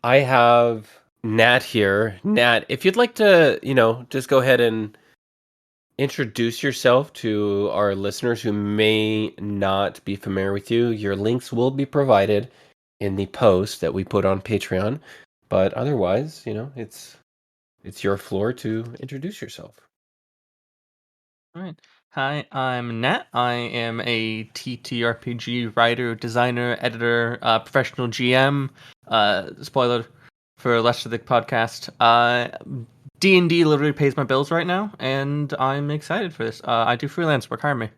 I have Nat here. Nat, if you'd like to, just go ahead and introduce yourself to our listeners who may not be familiar with you. Your links will be provided in the post that we put on Patreon. But otherwise, it's your floor to introduce yourself. All right. Hi, I'm Nat. I am a TTRPG writer, designer, editor, professional GM. Spoiler for Less of the podcast. D&D literally pays my bills right now, and I'm excited for this. I do freelance work. Hire me.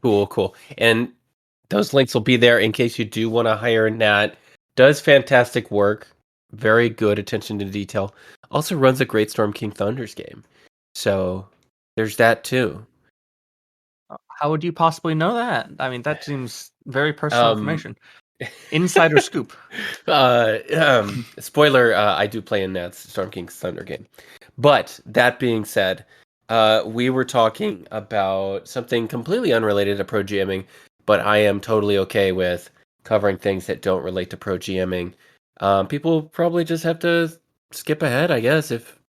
Cool. And those links will be there in case you do want to hire Nat. Does fantastic work. Very good attention to detail. Also runs a great Storm King Thunders game. So there's that too. How would you possibly know that? I mean, that seems very personal Um, information. Insider scoop. Spoiler, I do play in Nat's Storm King's Thunder game. But that being said, we were talking about something completely unrelated to pro GMing, but I am totally okay with covering things that don't relate to pro GMing. People probably just have to skip ahead, I guess, if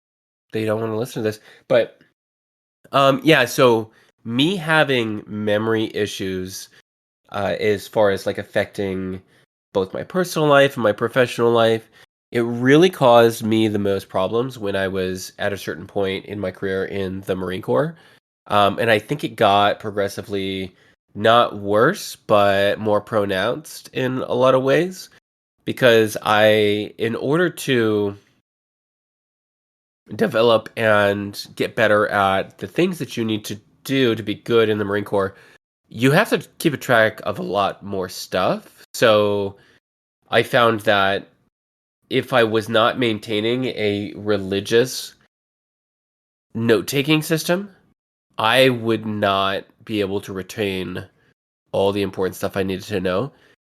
they don't want to listen to this. But yeah, so me having memory issues as far as like affecting both my personal life and my professional life, it really caused me the most problems when I was at a certain point in my career in the Marine Corps. And I think it got progressively not worse, but more pronounced in a lot of ways. Because in order to develop and get better at the things that you need to do to be good in the Marine Corps, you have to keep a track of a lot more stuff. So I found that if I was not maintaining a religious note-taking system, I would not be able to retain all the important stuff I needed to know.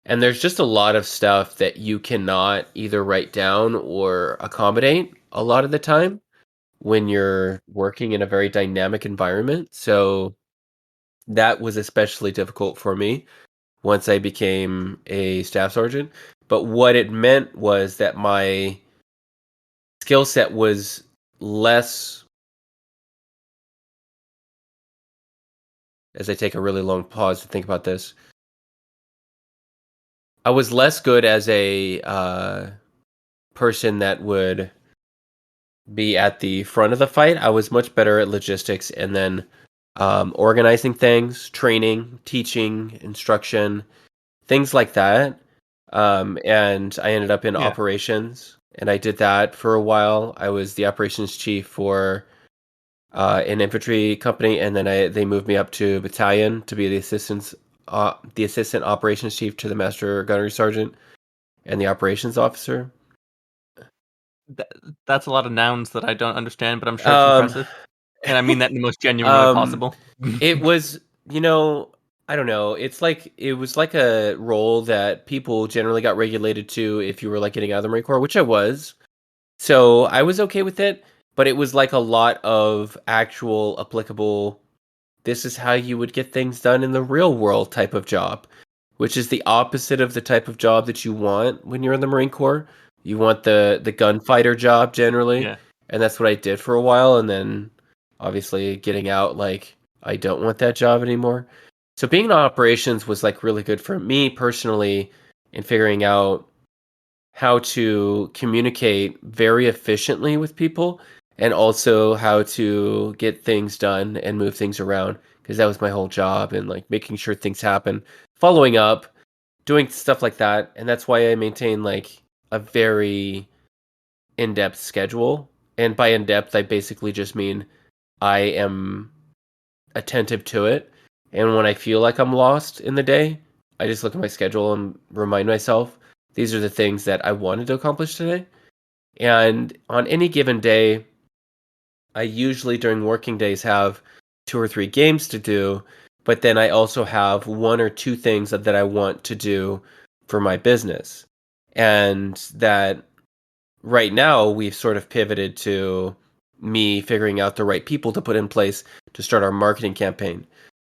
And there's just a lot of stuff that you cannot either write down or accommodate a lot of the time when you're working in a very dynamic environment. So that was especially difficult for me once I became a staff sergeant. But what it meant was that my skill set was less, as I take a really long pause to think about this, I was less good as a person that would be at the front of the fight. I was much better at logistics and then organizing things, training, teaching, instruction, things like that. And I ended up in Yeah. operations, and I did that for a while. I was the operations chief for an infantry company, and then they moved me up to battalion to be the assistant operations chief to the master gunnery sergeant and the operations officer. That's a lot of nouns that I don't understand, but I'm sure it's Um, impressive. And I mean that in the most genuine way um, possible. it was, I don't know. It was like a role that people generally got regulated to if you were like getting out of the Marine Corps, which I was. So I was okay with it, but it was like a lot of actual applicable, this is how you would get things done in the real world type of job, which is the opposite of the type of job that you want when you're in the Marine Corps. You want the gunfighter job generally, Yeah. and that's what I did for a while, and then obviously getting out, like, I don't want that job anymore. So being in operations was like really good for me personally in figuring out how to communicate very efficiently with people and also how to get things done and move things around, because that was my whole job, and like making sure things happen, following up, doing stuff like that. And that's why I maintain like a very in-depth schedule. And by in-depth, I basically just mean I am attentive to it. And when I feel like I'm lost in the day, I just look at my schedule and remind myself these are the things that I wanted to accomplish today. And on any given day, I usually during working days have 2 or 3 games to do, but then I also have 1 or 2 things that I want to do for my business. And that right now we've sort of pivoted to me figuring out the right people to put in place to start our marketing campaign.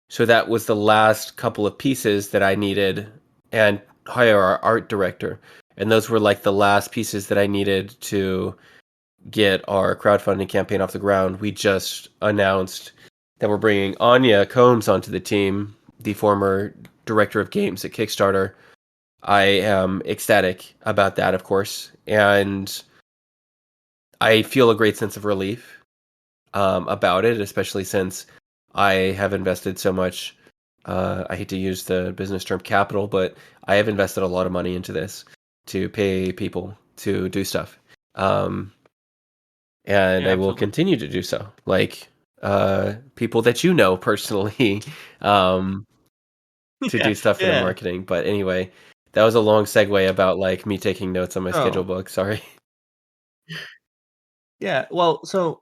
So that was the last couple of pieces that I needed, and hire our art director. And those were like the last pieces that I needed to get our crowdfunding campaign off the ground. We just announced that we're bringing Anya Combs onto the team, the former director of games at Kickstarter. I am ecstatic about that, of course, and I feel a great sense of relief about it, especially since I have invested so much. I hate to use the business term capital, but I have invested a lot of money into this to pay people to do stuff. Um, and Yeah, I will absolutely. continue to do so. Like people that you know personally, um, to Yeah, do stuff for their yeah. marketing. But anyway, that was a long segue about like me taking notes on my schedule Oh, book. Sorry. yeah. Well, so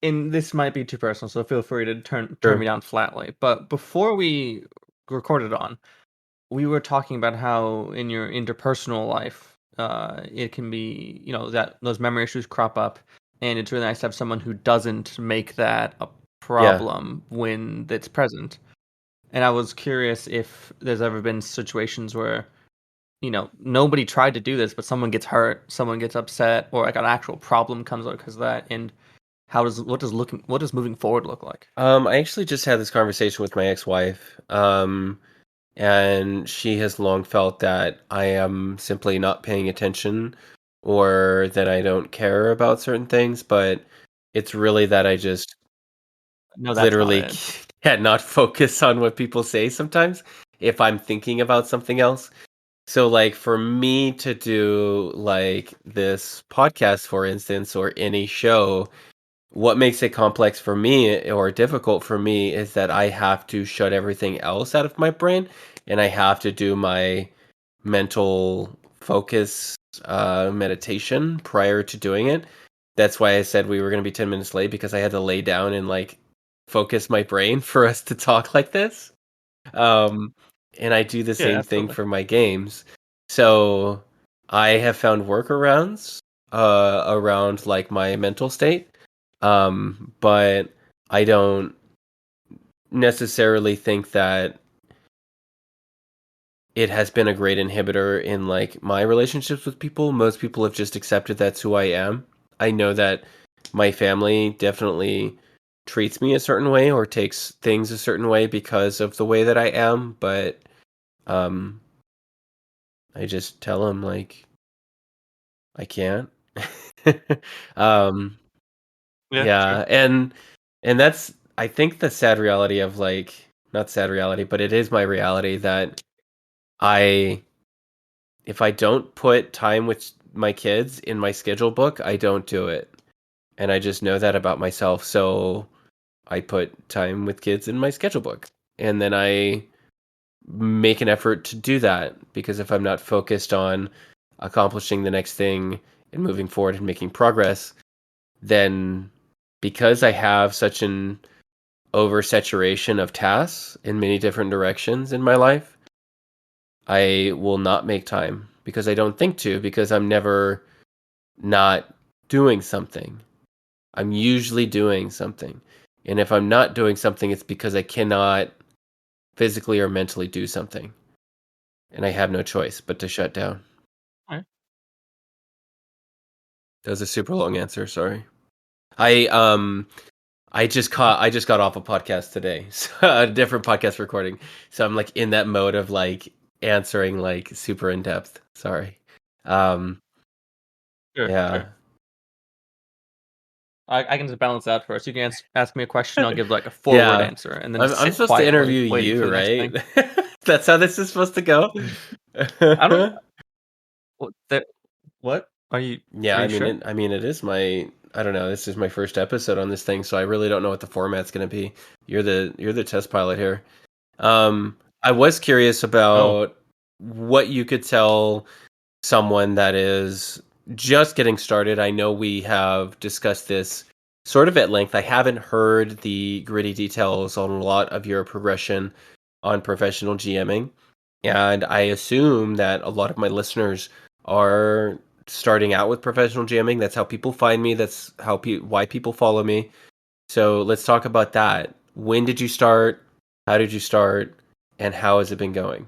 and this might be too personal, so feel free to turn me Sure. down flatly. But before we recorded on, we were talking about how in your interpersonal life, it can be, that those memory issues crop up, and it's really nice to have someone who doesn't make that a Yeah. problem when it's present. And I was curious if there's ever been situations where, nobody tried to do this, but someone gets hurt, someone gets upset, or like an actual problem comes out because of that. And what does moving forward look like? I actually just had this conversation with my ex-wife. And she has long felt that I am simply not paying attention or that I don't care about certain things, but it's really that I just No, that's not literally it. cannot focus on what people say sometimes if I'm thinking about something else. So, like, for me to do like this podcast, for instance, or any show, what makes it complex for me or difficult for me is that I have to shut everything else out of my brain and I have to do my mental focus meditation prior to doing it. That's why I said we were going to be 10 minutes late because I had to lay down and like focus my brain for us to talk like this. Um, and I do the Yeah, same thing absolutely. for my games. So I have found workarounds around like my mental state. But I don't necessarily think that it has been a great inhibitor in like my relationships with people. Most people have just accepted that's who I am. I know that my family definitely treats me a certain way or takes things a certain way because of the way that I am, but um I just tell them like I can't. um Yeah, true. yeah, and that's I think the sad reality of like not sad reality, but it is my reality that I if I don't put time with my kids in my schedule book, I don't do it. And I just know that about myself. So I put time with kids in my schedule book. And then I make an effort to do that because if I'm not focused on accomplishing the next thing and moving forward and making progress, then because I have such an oversaturation of tasks in many different directions in my life, I will not make time because I don't think to because I'm never not doing something. I'm usually doing something. And if I'm not doing something, it's because I cannot physically or mentally do something. And I have no choice but to shut down. Alright. That was a super long answer, sorry. I I just got off a podcast today. So, a different podcast recording. So I'm like in that mode of like answering like super in depth. Sorry. Um Sure, sure. yeah. I can just balance that first. You can ask me a question, I'll give like a forward Yeah. answer, and then just I'm sit supposed to quietly interview waiting for you, the next right? thing. That's how this is supposed to go? I don't. What? What? Yeah, Are you sure? I mean it is my I don't know, this is my first episode on this thing, so I really don't know what the format's going to be. You're the test pilot here. I was curious Oh, about what you could tell someone that is just getting started. I know we have discussed this sort of at length. I haven't heard the gritty details on a lot of your progression on professional GMing. And I assume that a lot of my listeners are starting out with professional GMing. That's how people find me. That's how why people follow me. So let's talk about that. When did you start? How did you start? And how has it been going?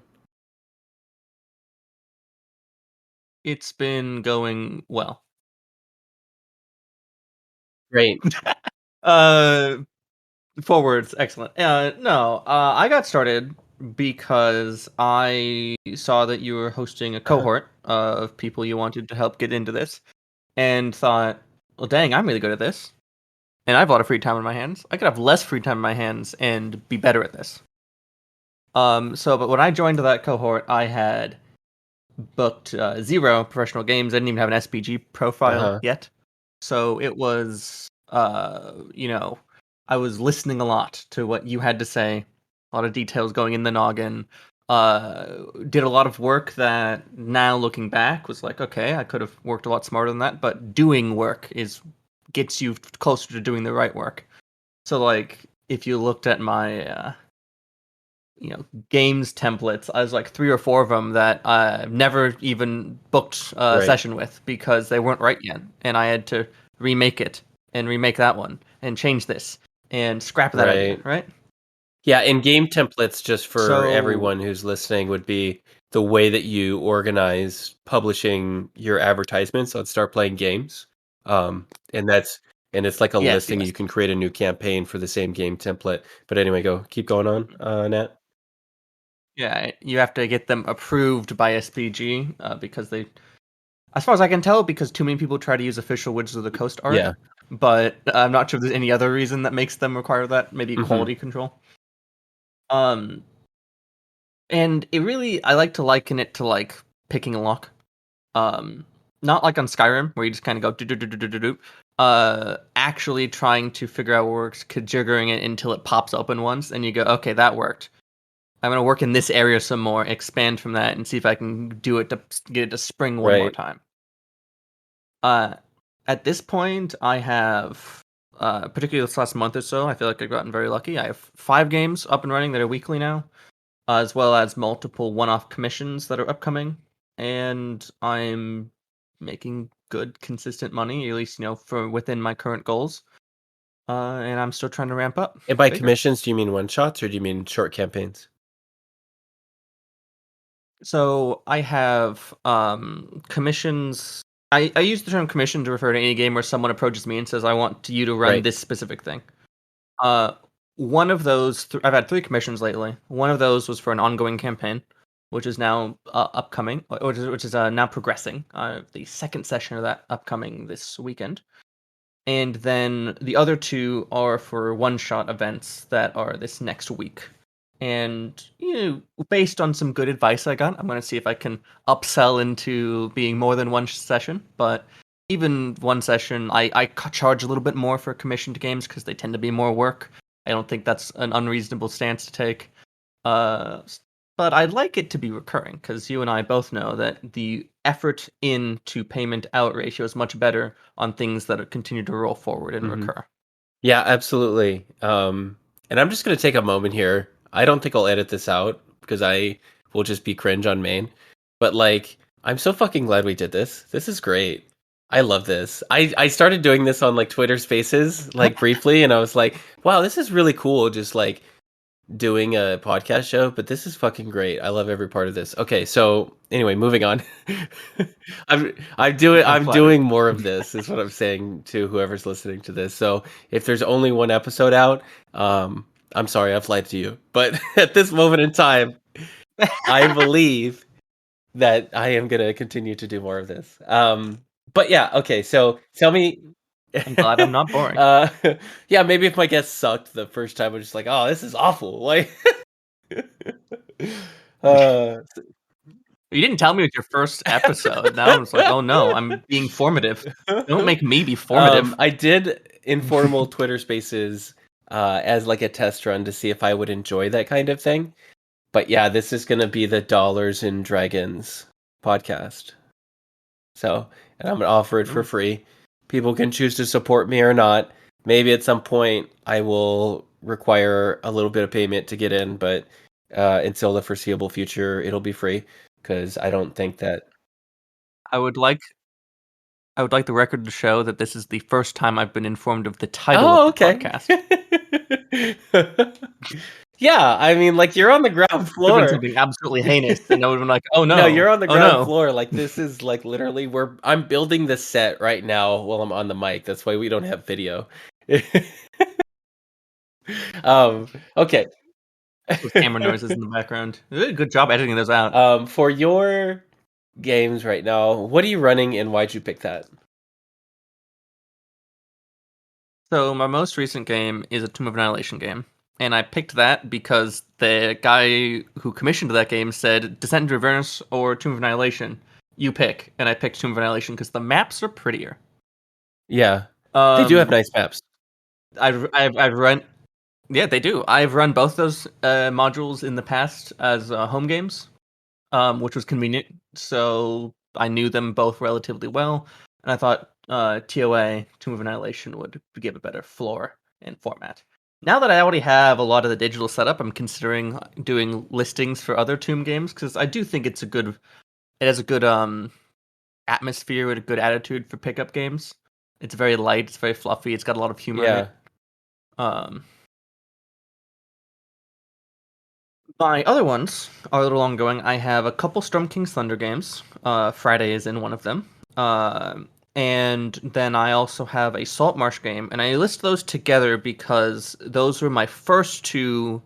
It's been going well. Great. Uh, Forwards, excellent. No, I got started because I saw that you were hosting a Uh-huh. cohort of people you wanted to help get into this, and thought, well, dang, I'm really good at this, and I have a lot of free time on my hands. I could have less free time on my hands and be better at this. But when I joined that cohort, I had booked 0 professional games. I didn't even have an SPG profile Uh-huh. yet. So it was, I was listening a lot to what you had to say, a lot of details going in the noggin. Did a lot of work that now looking back was like, okay, I could have worked a lot smarter than that. But doing work gets you closer to doing the right work. So like, if you looked at my games templates. I was like 3 or 4 of them that I've never even booked a Right. session with because they weren't right yet, and I had to remake it and remake that one and change this and scrap that idea. Right. Right. Yeah, and game templates, just for So everyone who's listening, would be the way that you organize publishing your advertisements on Start Playing Games. Um, and that's and it's like a yes, listing. yes, You can create a new campaign for the same game template. But anyway, keep going on, Nat. yeah. You have to get them approved by SPG because they, as far as I can tell, because too many people try to use official Wizards of the Coast art. Yeah. But I'm not sure if there's any other reason that makes them require that. Maybe Hmm. quality control. Um, And it really, I like to liken it to like picking a lock. Um, Not like on Skyrim where you just kind of go do do do do do do do. Actually trying to figure out what works, jiggering it until it pops open once, and you go, okay, that worked. I'm gonna work in this area some more, expand from that, and see if I can do it to get it to spring one more Right. time. Uh, at this point, I have, particularly this last month or so, I feel like I've gotten very lucky. I have 5 games up and running that are weekly now, as well as multiple one-off commissions that are upcoming, and I'm making good, consistent money, at least for within my current goals. And I'm still trying to ramp up And by bigger. commissions, do you mean one shots or do you mean short campaigns? So I have commissions. I use the term commission to refer to any game where someone approaches me and says, "I want you to run Right. this specific thing." Uh, One of those, I've had 3 commissions lately. One of those was for an ongoing campaign, which is now upcoming, which is now progressing. The second session of that upcoming this weekend, and then the other 2 are for one-shot events that are this next week. And based on some good advice I got, I'm going to see if I can upsell into being more than one session. But even one session, I charge a little bit more for commissioned games because they tend to be more work. I don't think that's an unreasonable stance to take. Uh, but I'd like it to be recurring because you and I both know that the effort in to payment out ratio is much better on things that continue to roll forward and Hmm. recur. Yeah, absolutely. And I'm just gonna take a moment here. I don't think I'll edit this out because I will just be cringe on main. But like, I'm so fucking glad we did this. This is great. I love this. I started doing this on like Twitter Spaces like briefly, and I was like, wow, this is really cool. Just like doing a podcast show, but this is fucking great. I love every part of this. Okay, so anyway, moving on. I'm I'm flattered. doing more of this is what I'm saying to whoever's listening to this. So if there's only one episode out, I'm sorry, I've lied to you. But at this moment in time, I believe that I am gonna continue to do more of this. But yeah, okay, so tell me. I'm glad I'm not boring. uh yeah, maybe if my guest sucked the first time, I'm just like, oh, this is awful. Like uh, You didn't tell me it was your first episode. Now I'm just like, oh no, I'm being formative. Don't make me be formative. I did informal Twitter Spaces as like a test run to see if I would enjoy that kind of thing. But yeah, this is gonna be the Dollars and Dragons podcast. So, and I'm gonna offer it for Mm. free. People can choose to support me or not. Maybe at some point I will require a little bit of payment to get in, but until the foreseeable future, it'll be free because I don't think that. I would like I would like the record to show that this is the first time I've been informed of the title of Oh, the okay. podcast. Yeah, I mean, like, you're on the ground Could've been floor. something absolutely heinous, and I would've been like, "Oh, No, no. you're on the Oh, ground no." floor, like, this is, like, literally where I'm building the set right now while I'm on the mic, that's why we don't have video. Um, okay. With camera noises in the background. You did a good job editing those out. For your games right now, what are you running and why'd you pick that? So my most recent game is a Tomb of Annihilation game, and I picked that because the guy who commissioned that game said Descent into Avernus or Tomb of Annihilation. You pick, and I picked Tomb of Annihilation because the maps are prettier. Yeah. They do have Um, nice maps. I've run, yeah, they do. I've run both those modules in the past as home games, which was convenient. So I knew them both relatively well, and I thought TOA, Tomb of Annihilation, would give a better floor and format. Now that I already have a lot of the digital setup, I'm considering doing listings for other Tomb games because I do think it has a good atmosphere with a good attitude for pickup games. It's very light, it's very fluffy, it's got a lot of humor in it. Yeah. Um, My other ones are a little ongoing. I have a couple Storm King's Thunder games. Friday is in one of them. And then I also have a Salt Marsh game, and I list those together because those were my first two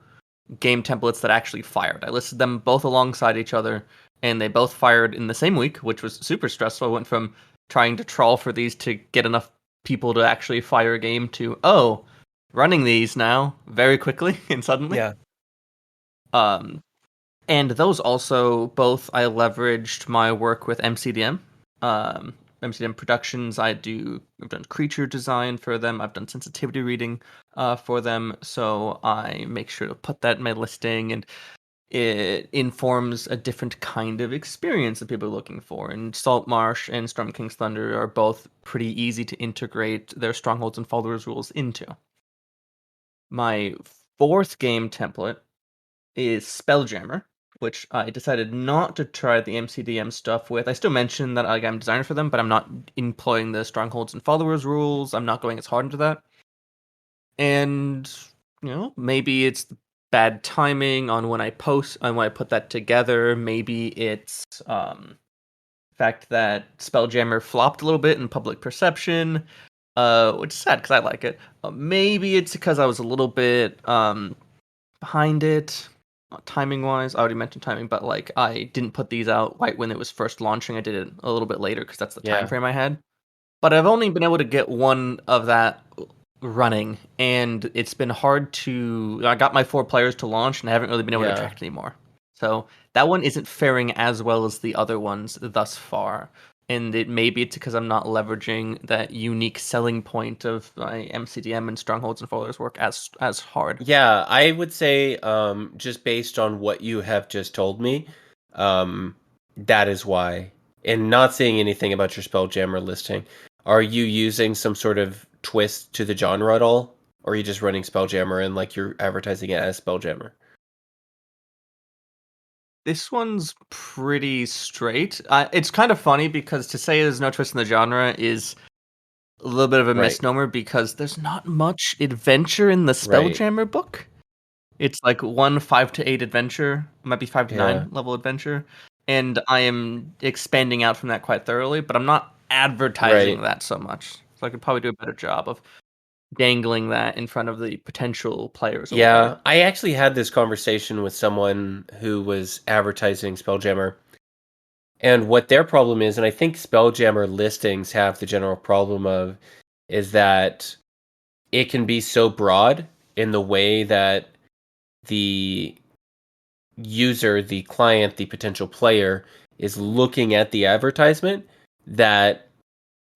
game templates that actually fired. I listed them both alongside each other, and they both fired in the same week, which was super stressful. I went from trying to trawl for these to get enough people to actually fire a game to, oh, running these now very quickly and suddenly. Yeah. Um, and those also both I leveraged my work with MCDM. MCDM Productions. I've done creature design for them. I've done sensitivity reading for them. So I make sure to put that in my listing, and it informs a different kind of experience that people are looking for. And Salt Marsh and Storm King's Thunder are both pretty easy to integrate their strongholds and followers rules into. My fourth game template is Spelljammer, which I decided not to try the MCDM stuff with. I still mention that I'm designer for them, but I'm not employing the strongholds and followers rules. I'm not going as hard into that. And maybe it's bad timing on when I post and when I put that together. Maybe it's fact that Spelljammer flopped a little bit in public perception, which is sad because I like it. Maybe it's because I was a little bit behind it, timing wise. I already mentioned timing, but like I didn't put these out right when it was first launching. I did it a little bit later because that's the time Yeah. frame I had. But I've only been able to get one of that running, and it's been hard to. I got my 4 players to launch, and I haven't really been able to Yeah. attract anymore. So that one isn't faring as well as the other ones thus far. And maybe it's because I'm not leveraging that unique selling point of my MCDM and strongholds and followers work as hard. Yeah, I would say, just based on what you have just told me, that is why. And not saying anything about your Spelljammer listing, are you using some sort of twist to the genre at all? Or are you just running Spelljammer and like you're advertising it as Spelljammer? This one's pretty straight. It's kind of funny because to say there's no twist in the genre is a little bit of a Right, misnomer because there's not much adventure in the right. Spelljammer book. It's like one 5 to 8 adventure, might be 5 to 9 Yeah. level adventure, and I am expanding out from that quite thoroughly, but I'm not advertising Right. that so much. So I could probably do a better job of dangling that in front of the potential players a little better. Yeah, I actually had this conversation with someone who was advertising Spelljammer, and what their problem is, and I think Spelljammer listings have the general problem of, is that it can be so broad in the way that the user, the client, the potential player is looking at the advertisement that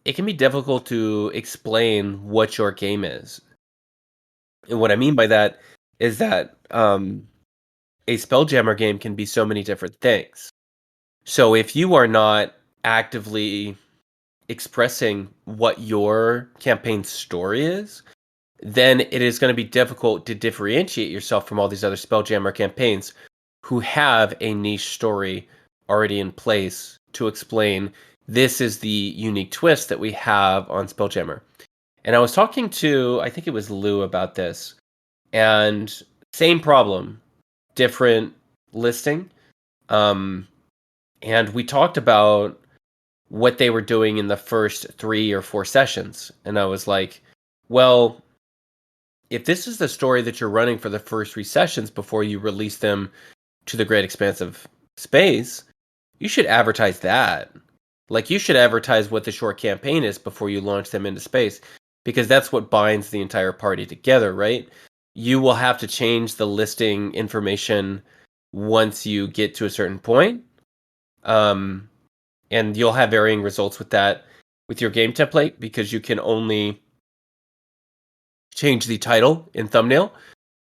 it can be difficult to explain what your game is. And what I mean by that is that a Spelljammer game can be so many different things. So if you are not actively expressing what your campaign story is, then it is going to be difficult to differentiate yourself from all these other Spelljammer campaigns who have a niche story already in place to explain this is the unique twist that we have on Spelljammer. And I was talking to, I think it was Lou about this, and same problem, different listing. And we talked about what they were doing in the first 3 or 4 sessions. And I was like, well, if this is the story that you're running for the first 3 sessions before you release them to the great expanse of space, you should advertise that. Like, you should advertise what the short campaign is before you launch them into space, because that's what binds the entire party together, right? You will have to change the listing information once you get to a certain point. And you'll have varying results with that with your game template, because you can only change the title and thumbnail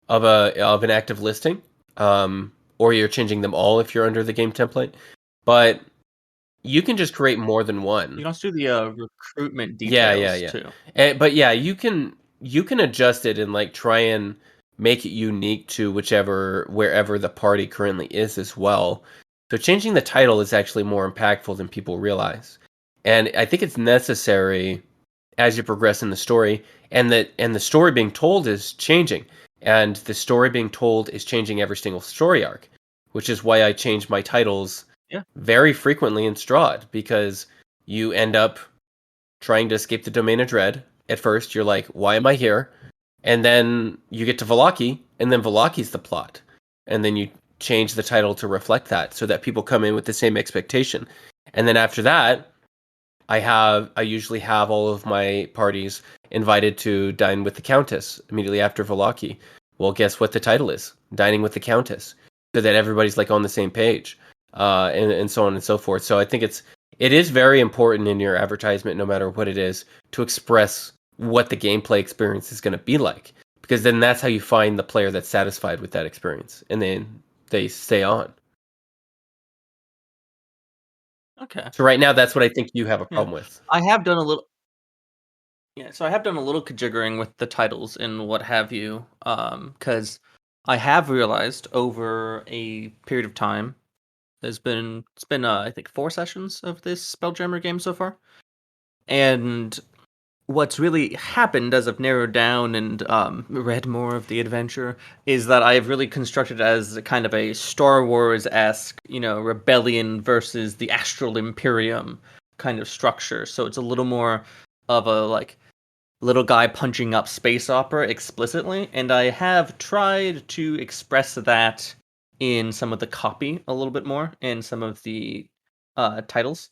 of an active listing, or you're changing them all if you're under the game template. But you can just create more than You one. can also do the recruitment Yeah, details yeah. too. But yeah, you can adjust it and like try and make it unique to wherever the party currently is as well. So changing the title is actually more impactful than people realize. And I think it's necessary as you progress in the story, and the story being told is changing. And the story being told is changing every single story arc, which is why I change my titles Yeah. very frequently in Strahd, because you end up trying to escape the domain of dread. At first, you're like, why am I here? And then you get to Vallaki, and then Vallaki's the plot. And then you change the title to reflect that so that people come in with the same expectation. And then after that, I usually have all of my parties invited to dine with the Countess immediately after Vallaki. Well, guess what the title is? Dining with the Countess. So that everybody's like on the same page. And so on and so forth. So I think it is very important in your advertisement, no matter what it is, to express what the gameplay experience is going to be like, because then that's how you find the player that's satisfied with that experience, and then they stay on. Okay. So right now, that's what I think you have a Yeah. problem with. I have done a little. Yeah, so I have done a little conjiggering with the titles and what have you, because I have realized over a period of time, it's been I think 4 sessions of this Spelljammer game so far, and what's really happened as I've narrowed down and read more of the adventure is that I've really constructed it as a kind of a Star Wars-esque, rebellion versus the Astral Imperium kind of structure. So it's a little more of a like little guy punching up space opera explicitly, and I have tried to express that in some of the copy a little bit more and some of the titles.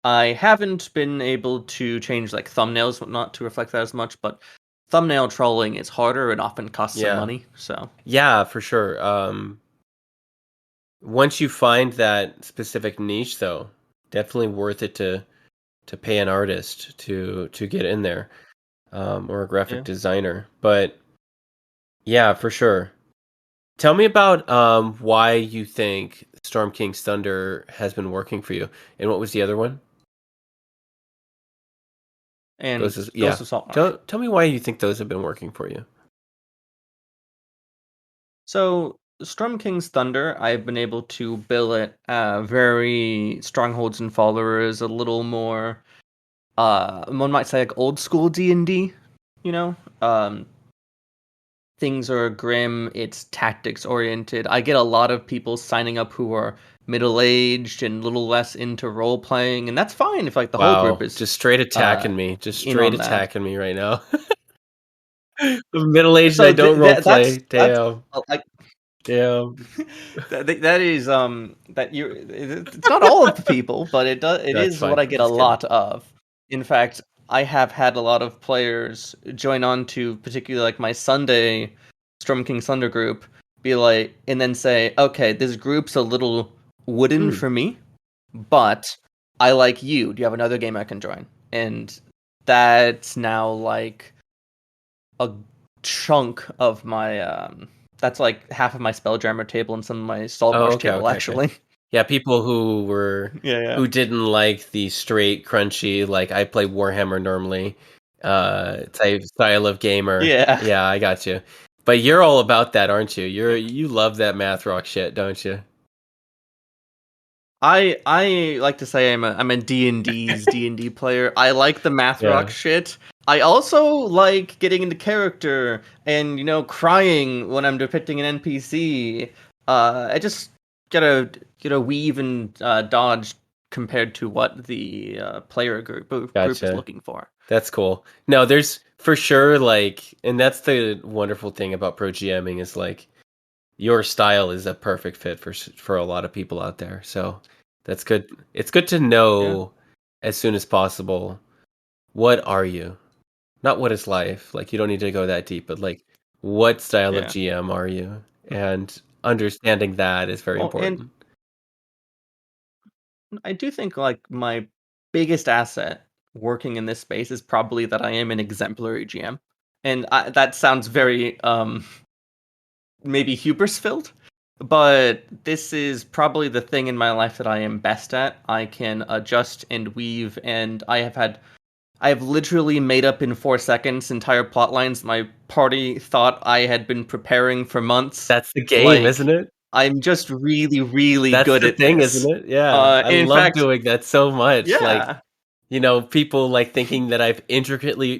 I haven't been able to change like thumbnails whatnot to reflect that as much, but thumbnail trolling is harder and often costs some Yeah. money. So Yeah, for sure. Once you find that specific niche, though, definitely worth it to pay an artist to get in there, or a graphic yeah. designer. But yeah, for sure. Tell me about why you think Storm King's Thunder has been working for you, and what was the other one? And Yeah. Ghost of Saltmarsh. Tell me why you think those have been working for you. So Storm King's Thunder, I've been able to bill it very strongholds and followers, a little more one might say like old school D&D, you know? Things are grim, it's tactics oriented. I get a lot of people signing up who are middle aged and a little less into role playing, and that's fine if like the whole group Wow, is just straight uh attacking me. Just in straight on that. attacking me right now. I'm middle-aged and I So don't role play. that's Damn. like Damn. that is that you it's not all of the people, but it That's is what fine. I get a Just kidding. lot of. In fact, I have had a lot of players join on to particularly like my Sunday Storm King Thunder group, be like, and then say, okay, this group's a little wooden Hmm. for me, but I like you. Do you have another game I can join? And that's now like a chunk of my that's like half of my Spelljammer table and some of my Oh, Saltmarsh okay, table okay, okay. actually. Yeah, people Yeah. who didn't like the straight crunchy, like I play Warhammer normally, type style of gamer. Yeah. Yeah, I got you. But you're all about that, aren't you? You love that math rock shit, don't you? I like to say I'm a D&D's D&D player. I like the math rock Yeah. shit. I also like getting into character and crying when I'm depicting an NPC. I just gotta weave and dodge compared to what the player group is Gotcha. looking for. That's cool. No, there's for sure like, and that's the wonderful thing about pro GMing is like your style is a perfect fit for a lot of people out there. So that's good. It's good to Yeah, know as soon as possible, what are you? Not what is life. Like you don't need to go that deep, but like what style of yeah. GM are you? And understanding that is very Well, and important. I do think like my biggest asset working in this space is probably that I am an exemplary GM, and that sounds very maybe hubris filled, but this is probably the thing in my life that I am best at. I can adjust and weave, and I have literally made up in 4 seconds entire plot lines my party thought I had been preparing for months. That's the game, isn't Like, it? I'm just really, really That's good the at thing, isn't this. it? Yeah. I In love fact, doing that so much. Like, yeah. people like thinking that I've intricately,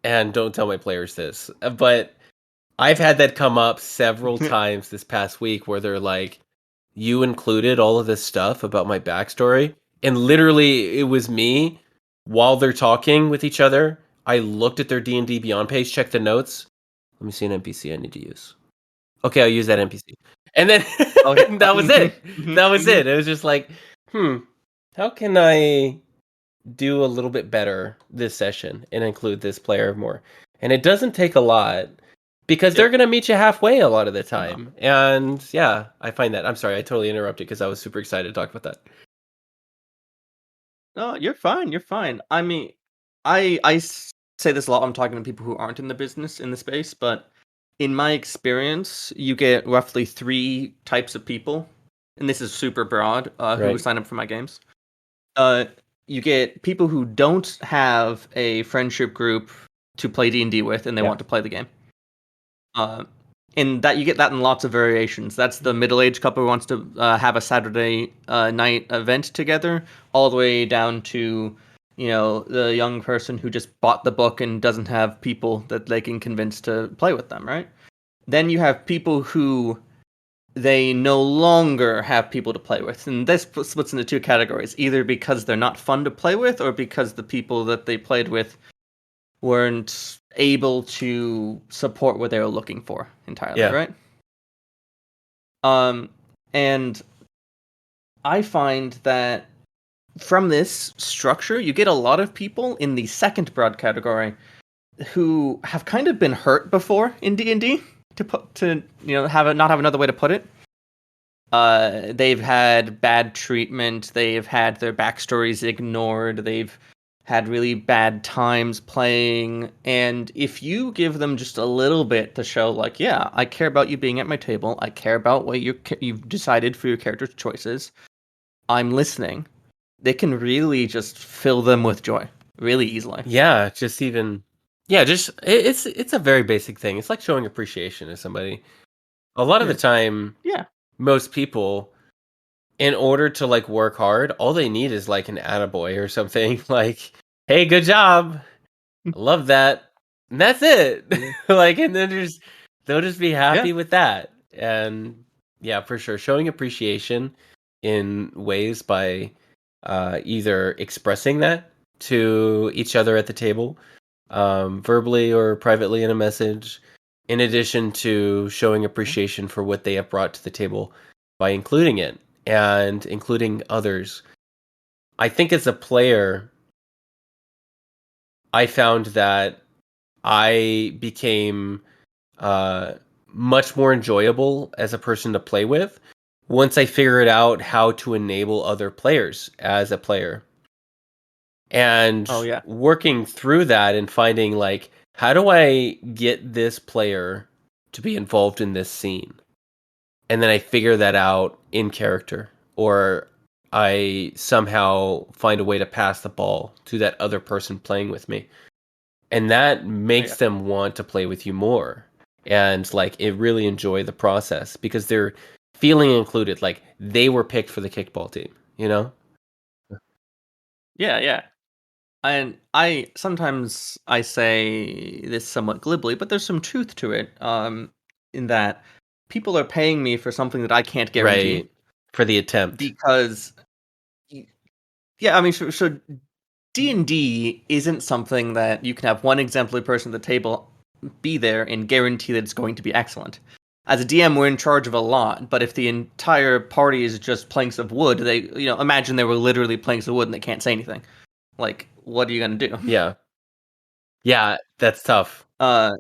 and don't tell my players this, but I've had that come up several times this past week where they're like, you included all of this stuff about my backstory. And literally, it was me while they're talking with each other. I looked at their D&D Beyond page, checked the notes. Let me see an NPC I need to use. Okay, I'll use that NPC. And then Oh yeah. that was Mhm, it. mhm, That was mhm. it. It was just like, how can I do a little bit better this session and include this player more? And it doesn't take a lot because they're Yep. going to meet you halfway a lot of the No. time. And yeah, I find that. I'm sorry, I totally interrupted because I was super excited to talk about that. No, you're fine. You're fine. I mean, say this a lot when I'm talking to people who aren't in the business in the space, but in my experience, you get roughly three types of people, and this is super broad. Who Right. sign up for my games? Uh, you get people who don't have a friendship group to play D&D with, and they Yeah. want to play the game. Uh, and that you get that in lots of variations. That's the middle-aged couple who wants to have a Saturday night event together, all the way down to the young person who just bought the book and doesn't have people that they can convince to play with them. Right? Then you have people who they no longer have people to play with, and this splits into two categories: either because they're not fun to play with, or because the people that they played with weren't able to support what they were looking for entirely, Yeah. right? Um, and I find that from this structure, you get a lot of people in the second broad category who have kind of been hurt before in D&D, to not have another way to put it. They've had bad treatment. They've had their backstories ignored. They've had really bad times playing. And if you give them just a little bit to show, like, yeah, I care about you being at my table. I care about what you've decided for your character choices. I'm listening. They can really just fill them with joy really easily. Yeah, just even just it's a very basic thing. It's like showing appreciation to somebody. A lot of the Yeah. time, Yeah. most people in order to like work hard, all they need is like an attaboy or something like, "Hey, good job. I love that." And that's it. Yeah. Like and then they'll just be Yeah. happy with that. And yeah, for sure, showing appreciation in ways by either expressing that to each other at the table, verbally or privately in a message, in addition to showing appreciation for what they have brought to the table by including it and including others. I think as a player, I found that I became uh, much more enjoyable as a person to play with once I figured out how to enable other players as a player. And Oh yeah. working through that and finding like, how do I get this player to be involved in this scene? And then I figure that out in character, or I somehow find a way to pass the ball to that other person playing with me. And that Oh, yeah. makes them want to play with you more. And like it really enjoy the process because they're feeling included, like they were picked for the kickball team, you know? Yeah. Yeah. And I sometimes I say this somewhat glibly, but there's some truth to it. In that people are paying me for something that I can't guarantee Right. For the attempt. because, yeah, I mean, so D&D isn't something that you can have one exemplary person at the table be there and guarantee that it's going to be excellent. As a DM, we're in charge of a lot, but if the entire party is just planks of wood, they, imagine they were literally planks of wood and they can't say anything. Like, what are you going to do? Yeah. Yeah, that's tough. Uh,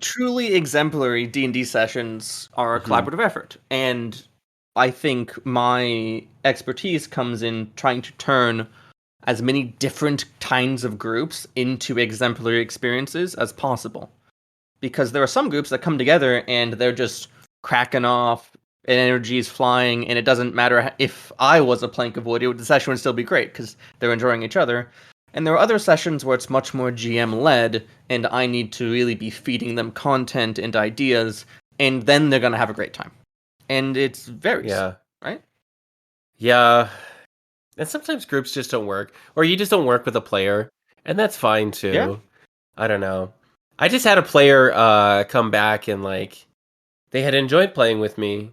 Truly exemplary D&D sessions are a Mhm. collaborative effort, and I think my expertise comes in trying to turn as many different kinds of groups into exemplary experiences as possible. Because there are some groups that come together and they're just cracking off, and energy is flying, and it doesn't matter if I was a plank of wood, the session would still be great because they're enjoying each other. And there are other sessions where it's much more GM led, and I need to really be feeding them content and ideas, and then they're going to have a great time. And it varies, Yeah. right? Yeah. And sometimes groups just don't work, or you just don't work with a player, and that's fine Yeah. too. I don't know. I just had a player come back and like they had enjoyed playing with me,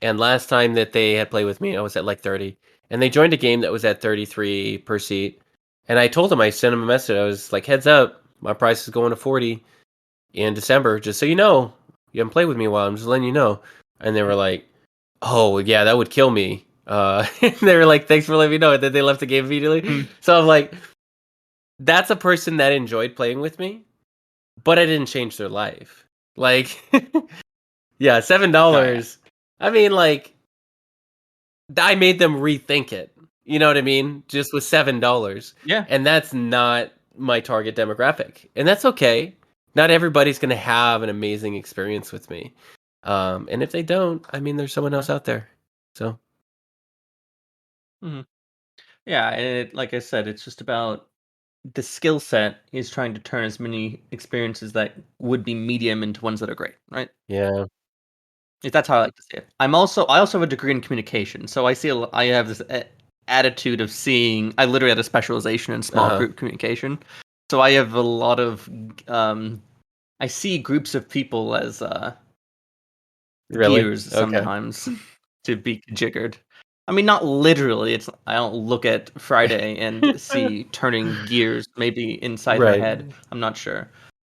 and last time that they had played with me, I was at like 30, and they joined a game that was at 33 per seat. And I told them, I sent them a message. I was like, "Heads up, my price is going to 40 in December, just so you know. You haven't played with me a while. I'm just letting you know." And they were like, "Oh yeah, that would kill me." They were like, "Thanks for letting me know." And then they left the game immediately. Mm. So I'm like, that's a person that enjoyed playing with me, but I didn't change their life. Like, yeah, $7. No, yeah. I mean, like, I made them rethink it. You know what I mean? Just with $7. Yeah. And that's not my target demographic. And that's okay. Not everybody's going to have an amazing experience with me. And if they don't, I mean, there's someone else out there. So, Mm-hmm. Yeah, and like I said, it's just about the skill set is trying to turn as many experiences that would be medium into ones that are great, right? yeah. That's how I like to see it. I also have a degree in communication, so I have this attitude of seeing. I literally had a specialization in small Uh-huh. group communication, so I have a lot of. I see groups of people as Really? gears Okay. sometimes to be jiggered. I mean, not literally. It's I don't look at Friday and see turning gears. Maybe inside her Right. head. I'm not sure,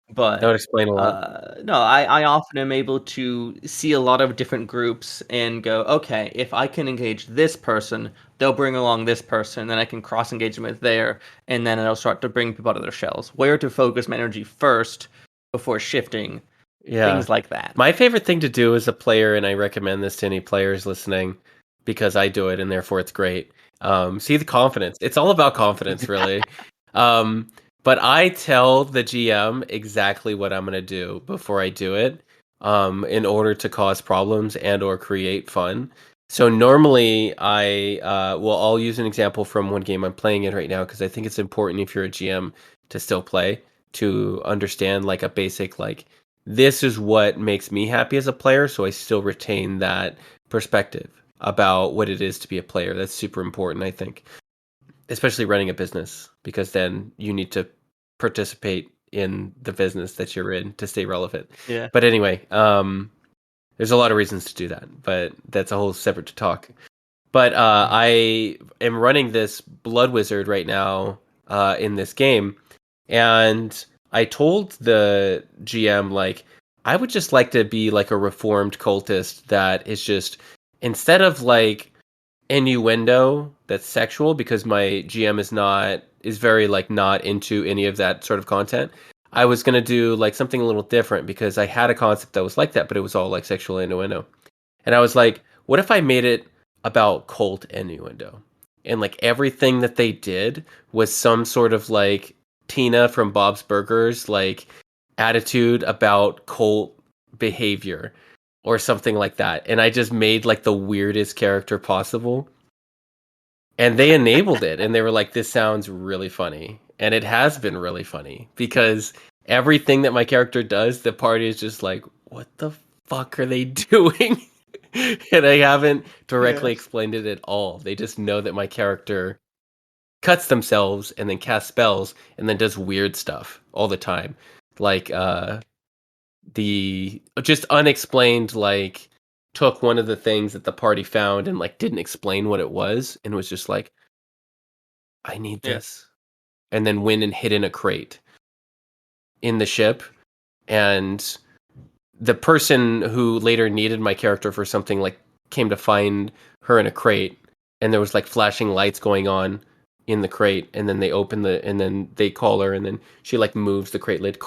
That but would explain a lot. no, I often am able to see a lot of different groups and go, okay, if I can engage this person, they'll bring along this person, then I can cross engage them with there, and then it'll start to bring people out of their shells. Where to focus my energy first before shifting, Yeah. things like that. My favorite thing to do as a player, and I recommend this to any players listening because I do it and therefore it's great. See the confidence. It's all about confidence, really. Um, but I tell the GM exactly what I'm going to do before I do it, in order to cause problems and or create fun. So normally I'll use an example from one game I'm playing in right now because I think it's important if you're a GM to still play to understand like a basic like this is what makes me happy as a player, so I still retain that perspective about what it is to be a player. That's super important, I think, especially running a business, because then you need to participate in the business that you're in to stay relevant. Yeah. But anyway, there's a lot of reasons to do that, but that's a whole separate talk. But Mhm. I am running this blood wizard right now in this game, and I told the GM like I would just like to be like a reformed cultist that is just instead of like innuendo that's sexual because my GM is very like not into any of that sort of content. I was gonna do like something a little different because I had a concept that was like that, but it was all like sexual innuendo. And I was like, what if I made it about cult innuendo? And like everything that they did was some sort of like Tina from Bob's Burgers, like attitude about cult behavior or something like that. And I just made like the weirdest character possible. And they enabled it and they were like, this sounds really funny. And it has been really funny because everything that my character does, the party is just like, what the fuck are they doing? And I haven't directly Yes. explained it at all. They just know that my character cuts themselves and then casts spells and then does weird stuff all the time. Like the just unexplained, like took one of the things that the party found and like didn't explain what it was and was just like, I need Yeah. this. And then went and hid in a crate in the ship. And the person who later needed my character for something like came to find her in a crate, and there was like flashing lights going on in the crate, and then they open and then they call her, and then she like moves the crate lid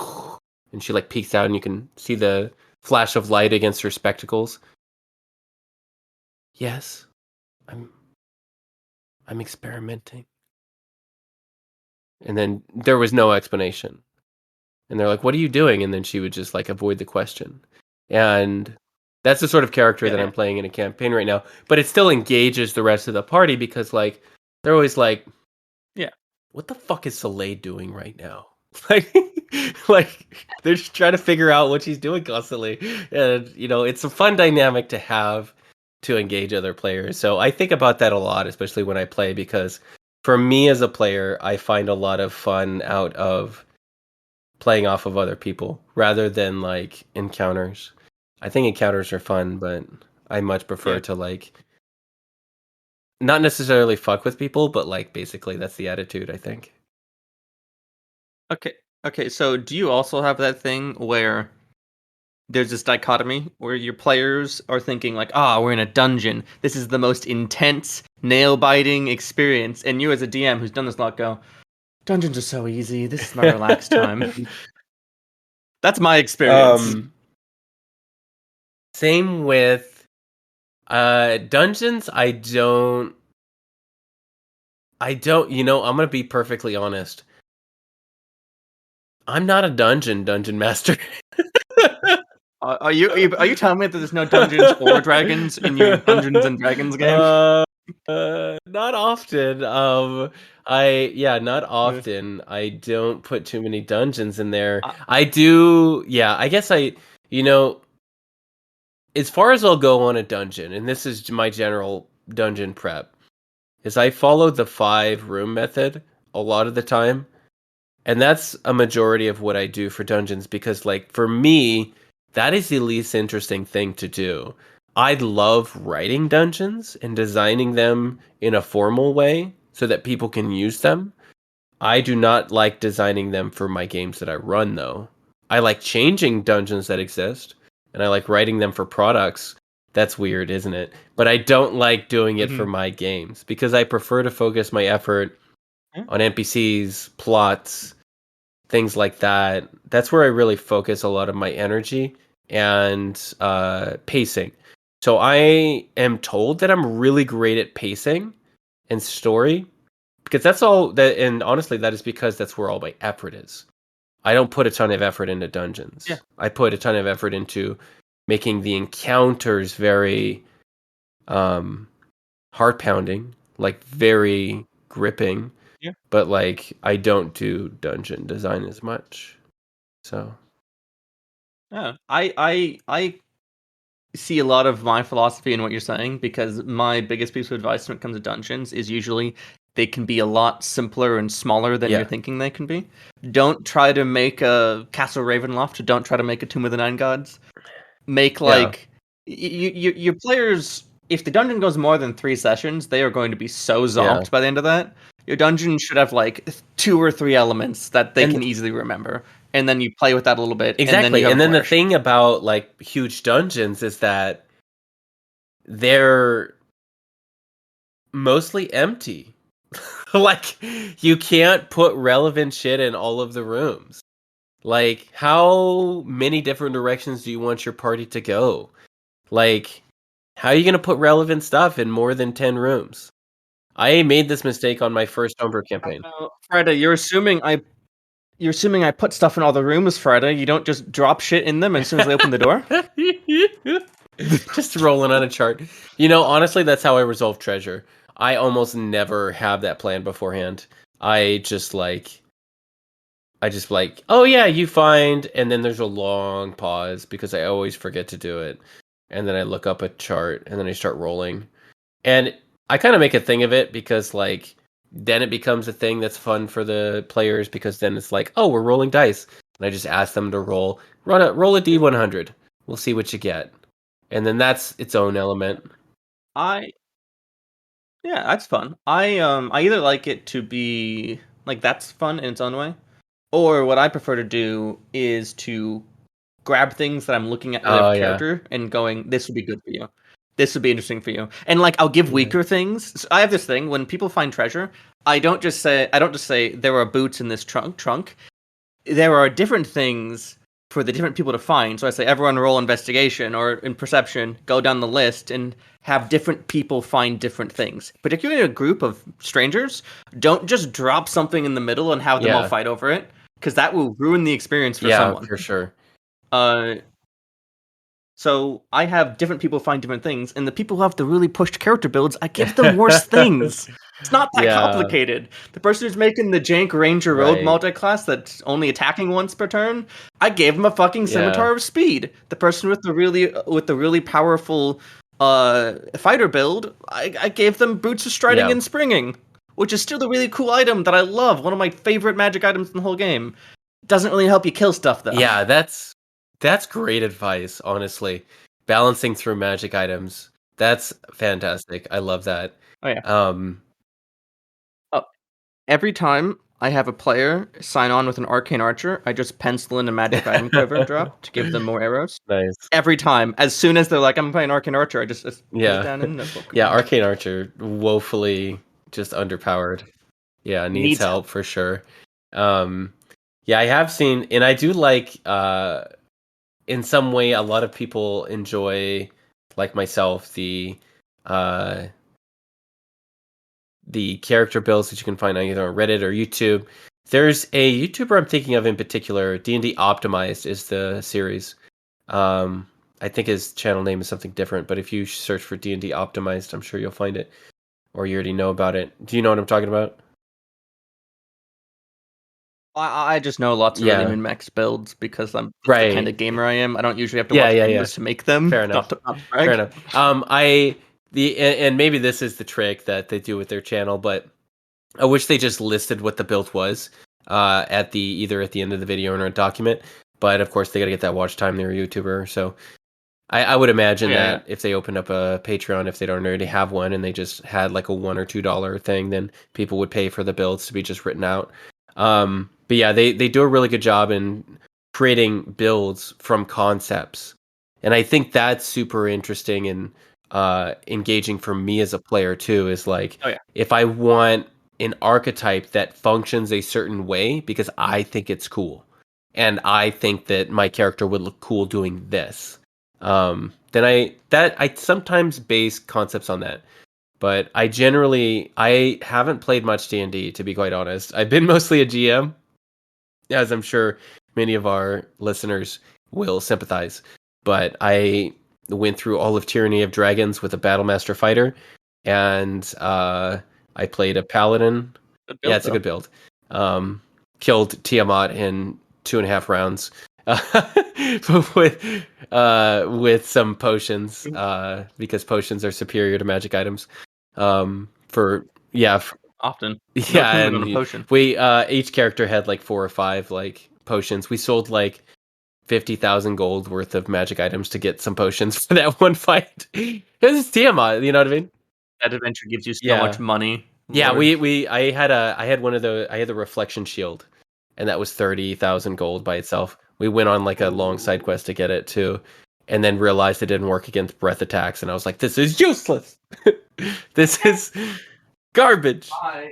and she like peeks out and you can see the flash of light against her spectacles. Yes, I'm experimenting. And then there was no explanation. And they're like, "What are you doing?" And then she would just like avoid the question. And that's the sort of character that Yeah. I'm playing in a campaign right now. But it still engages the rest of the party because like they're always like, Yeah. "What the fuck is Soleil doing right now?" Like, like they're just trying to figure out what she's doing constantly. And it's a fun dynamic to have to engage other players. So I think about that a lot, especially when I play, because for me as a player, I find a lot of fun out of playing off of other people rather than like encounters. I think encounters are fun, but I much prefer Yeah. to like not necessarily fuck with people, but like basically that's the attitude, I think. Okay. Okay. So, do you also have that thing where there's this dichotomy where your players are thinking like, "Ah, we're in a dungeon. This is the most intense, nail-biting experience," and you, as a DM who's done this a lot, go, "Dungeons are so easy. This is my relaxed time." That's my experience. um Same with dungeons. I don't, I'm going to be perfectly honest. I'm not a dungeon master. Are you telling me that there's no Dungeons or Dragons in your Dungeons and Dragons game? Uh, not often. Not Yeah. often. I don't put too many dungeons in there. Uh, I do. Yeah, I guess you know, as far as I'll go on a dungeon, and this is my general dungeon prep, is I follow the 5 room method a lot of the time. And that's a majority of what I do for dungeons because, like, for me, that is the least interesting thing to do. I love writing dungeons and designing them in a formal way so that people can use them. I do not like designing them for my games that I run, though. I like changing dungeons that exist, and I like writing them for products. That's weird, isn't it? But I don't like doing it for mhm. my games because I prefer to focus my effort Yeah. on NPCs, plots, things like that. That's where I really focus a lot of my energy and pacing. So I am told that I'm really great at pacing and story because that's all that. And honestly, that is because that's where all my effort is. I don't put a ton of effort into Yeah. dungeons. I put a ton of effort into making the encounters very um, heart pounding, like very gripping. Yeah. But like, I don't do dungeon design as much. So Yeah. I see a lot of my philosophy in what you're saying because my biggest piece of advice when it comes to dungeons is usually they can be a lot simpler and smaller than you're yeah, thinking they can be. Don't try to make a Castle Ravenloft. Don't try to make a Tomb of the Nine Gods. Make yeah, like your players. If the dungeon goes more than 3 sessions, they are going to be so yeah, zonked by the end of that. Your dungeon should have like 2 or 3 elements that they and can easily remember, and then you play with that a little bit, and then you exactly. have a And then the flourish. thing about like huge dungeons is that they're mostly empty. Like you can't put relevant shit in all of the rooms. Like how many different directions do you want your party to go? Like how are you going to put relevant stuff in more than 10 rooms? I made this mistake on my first homebrew campaign. Freda, you're assuming I put stuff in all the rooms, Freda. You don't just drop shit in them as soon as they open the door. Just rolling on a chart. Honestly, that's how I resolve treasure. I almost never have that plan beforehand. I just like, oh yeah, you find, and then there's a long pause because I always forget to do it. And then I look up a chart and then I start rolling. And I kind of make a thing of it because like then it becomes a thing that's fun for the players because then it's like, oh, we're rolling dice, and I just ask them to roll a D100. We'll see what you get, and then that's its own element. Yeah, that's fun. I either like it to be like that's fun in its own way, or what I prefer to do is to grab things that I'm looking at with Oh a yeah, character and going, this would be good for you. This would be interesting for you. And like I'll give yeah, weaker things. So I have this thing when people find treasure, I don't just say there are boots in this trunk. There are different things for the different people to find. So I say everyone roll investigation or in perception, go down the list and have different people find different things. Particularly in a group of strangers, don't just drop something in the middle and have them all yeah, fight over it, because that will ruin the experience for yeah, someone. for sure. Uh, so I have different people find different things, and the people who have the really pushed character builds, I give them worse things. It's not that Yeah, complicated. The person who's making the jank Ranger Road right. multi-class that's only attacking once per turn, I gave him a fucking Yeah, Scimitar of Speed. The person with the really powerful fighter build, I gave them Boots of Striding yeah, and Springing, which is still a really cool item that I love. One of my favorite magic items in the whole game. Doesn't really help you kill stuff though. yeah. That's great advice. Honestly, balancing through magic items. That's fantastic. I love that. Oh yeah. Um, Oh, every time I have a player sign on with an arcane archer, I just pencil in a magic item quiver drop to give them more arrows. nice. Every time, as soon as they're like, "I'm playing arcane archer," I just put it Yeah. down in the notebook. Yeah, Arcane Archer, woefully just underpowered. Yeah, needs Needs help help. for sure. Um, yeah, I have seen, and I do like, in some way, a lot of people enjoy, like myself, uh, the character builds that you can find on either on Reddit or YouTube. There's a YouTuber I'm thinking of in particular, D&D Optimized is the series. Um, I think his channel name is something different, but if you search for D&D Optimized, I'm sure you'll find it. Or you already know about it. Do you know what I'm talking about? I just know lots of really Yeah. min-max builds because that's the kind Right. of gamer I am. I don't usually have to Yeah, watch yeah, yeah. videos to make them. Fair Not enough. to, not to Fair brag. enough. And maybe this is the trick that they do with their channel, but I wish they just listed what the build was at the either at the end of the video or in a document. But of course, they got to get that watch time. They're a YouTuber, so I would Oh, imagine yeah, yeah. that if they opened up a Patreon, if they don't already have one, and they just had like a $1 or $2 thing, then people would pay for the builds to be just written out. But yeah, they do a really good job in creating builds from concepts, and I think that's super interesting and engaging for me as a player too. Is like Oh yeah. if I want an archetype that functions a certain way because I think it's cool, and I think that my character would look cool doing this, then I sometimes base concepts on that. But I haven't played much D&D, to be quite honest. I've been mostly a GM, as I'm sure many of our listeners will sympathize. But I went through all of Tyranny of Dragons with a Battlemaster fighter, and I played a paladin. Good Yeah, build it's a though. good build. Killed Tiamat in 2.5 rounds with some potions because potions are superior to magic items. For yeah, Often. No yeah, tournament on and a potion. we each character had like 4 or 5 like potions. We sold like 50,000 gold worth of magic items to get some potions for that one fight. Because it's Tiamat, you know what I mean? That adventure gives you so much Yeah. money, Yeah, Lord. I had one of the I had the reflection shield, and that was 30,000 gold by itself. We went on like a long Ooh. side quest to get it too, and then realized it didn't work against breath attacks, and I was like, this is useless. This is garbage. I